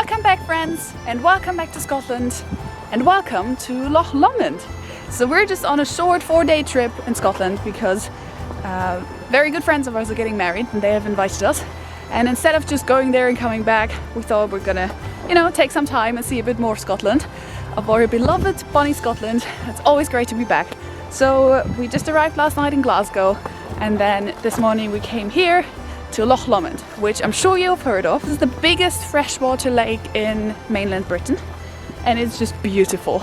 Welcome back, friends, and welcome back to Scotland, and welcome to Loch Lomond. So we're just on a short 4-day trip in Scotland because very good friends of ours are getting married and they have invited us. And instead of just going there and coming back, we thought we're gonna, take some time and see a bit more of Scotland, of our beloved bonny Scotland. It's always great to be back. So we just arrived last night in Glasgow, and then this morning we came here to Loch Lomond, which I'm sure you've heard of. This is the biggest freshwater lake in mainland Britain, and it's just beautiful.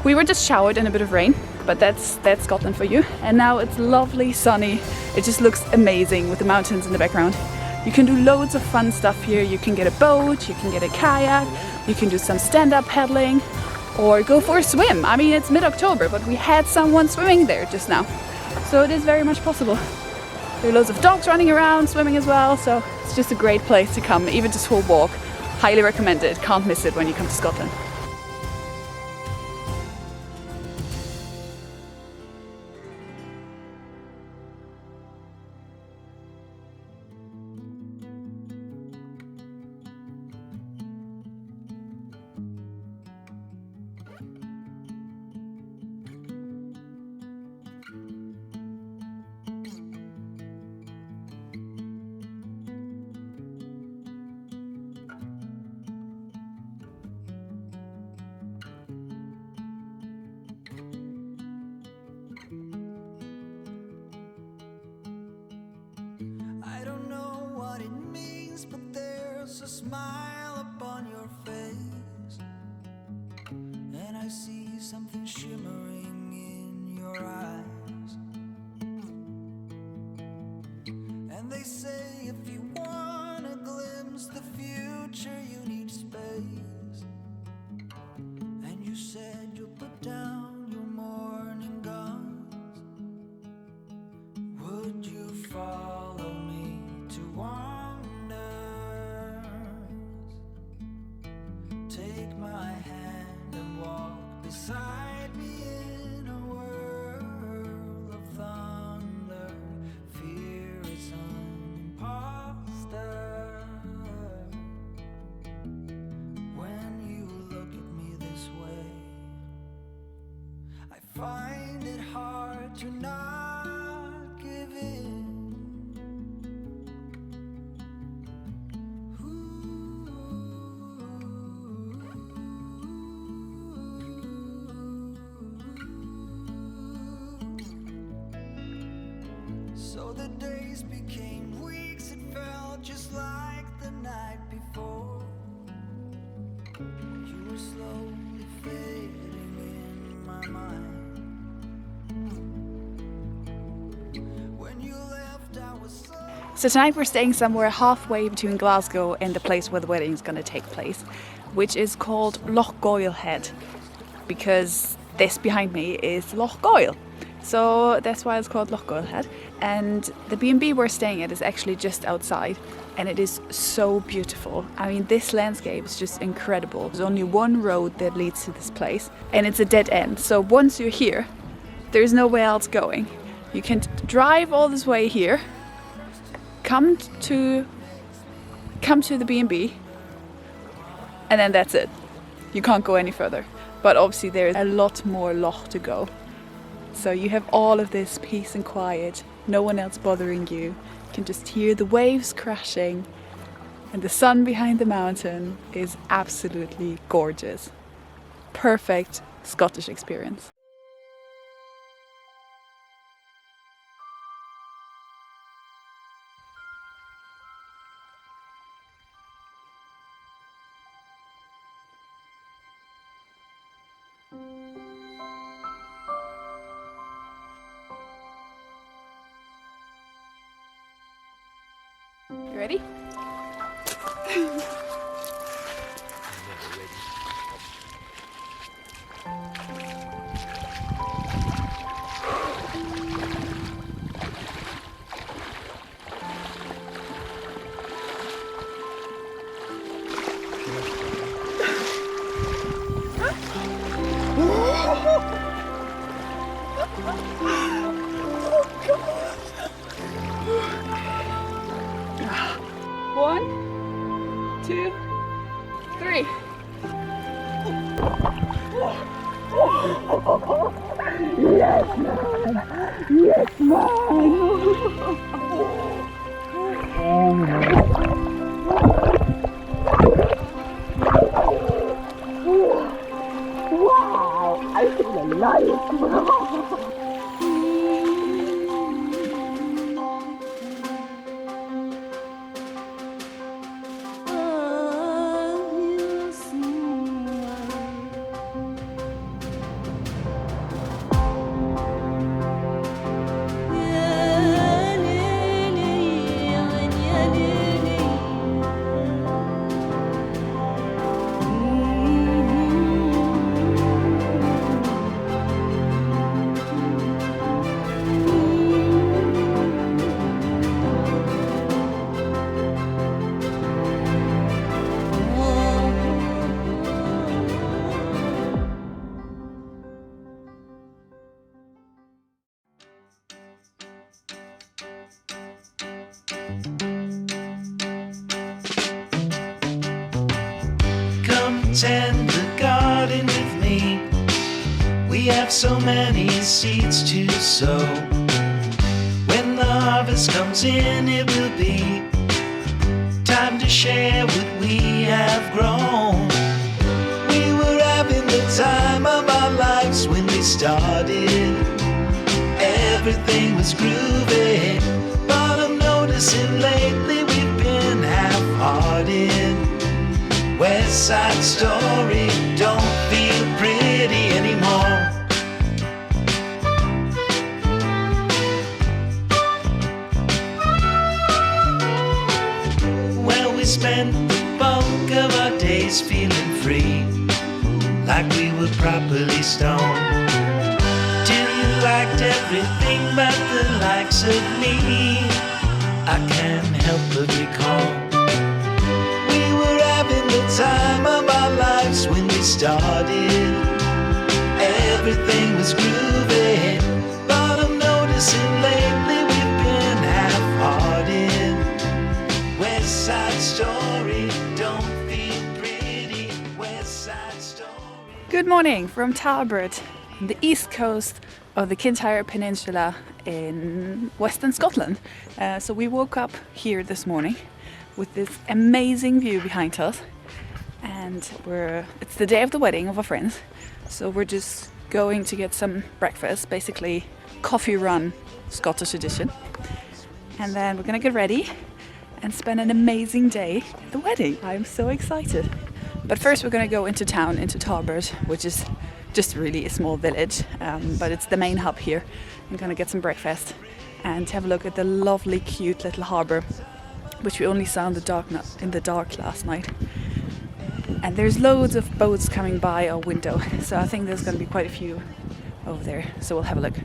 We were just showered in a bit of rain, but that's Scotland for you. And now it's lovely, sunny. It just looks amazing with the mountains in the background. You can do loads of fun stuff here. You can get a boat, you can get a kayak, you can do some stand-up paddling, or go for a swim. I mean, it's mid-October, but we had someone swimming there just now. So it is very much possible. There are loads of dogs running around, swimming as well, so it's just a great place to come, even just for a walk. Highly recommend it, can't miss it when you come to Scotland. A smile upon your face, and I see something shimmering in your eyes. And they say if you want a glimpse the future you need space. And you said you'll put down your morning guns. Would you follow me to wander? Take my hand and walk beside me in a world of thunder. Fear is an imposter. When you look at me this way, I find it hard to not give in. So the days became weeks, it felt just like the night before. You were slowly fading in my mind. When you left, I was So tonight we're staying somewhere halfway between Glasgow and the place where the wedding is going to take place, which is called Lochgoilhead, because this behind me is Loch Goil. So that's why it's called Lochgoilhead. And the B&B we're staying at is actually just outside, and it is so beautiful. I mean, this landscape is just incredible. There's only one road that leads to this place, and it's a dead end. So once you're here, there's nowhere else going. You can drive all this way here, come to the B&B, and then that's it. You can't go any further. But obviously there's a lot more loch to go. So you have all of this peace and quiet, no one else bothering you. You can just hear the waves crashing, and the sun behind the mountain is absolutely gorgeous. Perfect Scottish experience. You ready? 3. Tend the garden with me. We have so many seeds to sow. When the harvest comes in, it will be time to share what we have grown. We were having the time of our lives when we started. Everything was groovy, but I'm noticing lately we've been half-hearted. West Side Story don't feel pretty anymore. Well, we spent the bulk of our days feeling free, like we were properly stoned. Till you liked everything but the likes of me, I can't help but recall. The time of our lives when we started. Everything was groovy, but I'm noticing lately we've been half-hearted. West Side Story don't feel pretty. West Side Story. Good morning from TARBERT on the east coast of the Kintyre Peninsula in Western Scotland. So we woke up here this morning with this amazing view behind us. And it's the day of the wedding of our friends, so we're just going to get some breakfast, basically coffee run Scottish edition, and then we're gonna get ready and spend an amazing day at the wedding. I'm so excited. But first we're gonna go into town, into TARBERT, which is just really a small village, but it's the main hub here. I'm gonna get some breakfast and have a look at the lovely cute little harbour, which we only saw in the dark last night. And there's loads of boats coming by our window, so I think there's going to be quite a few over there, so we'll have a look.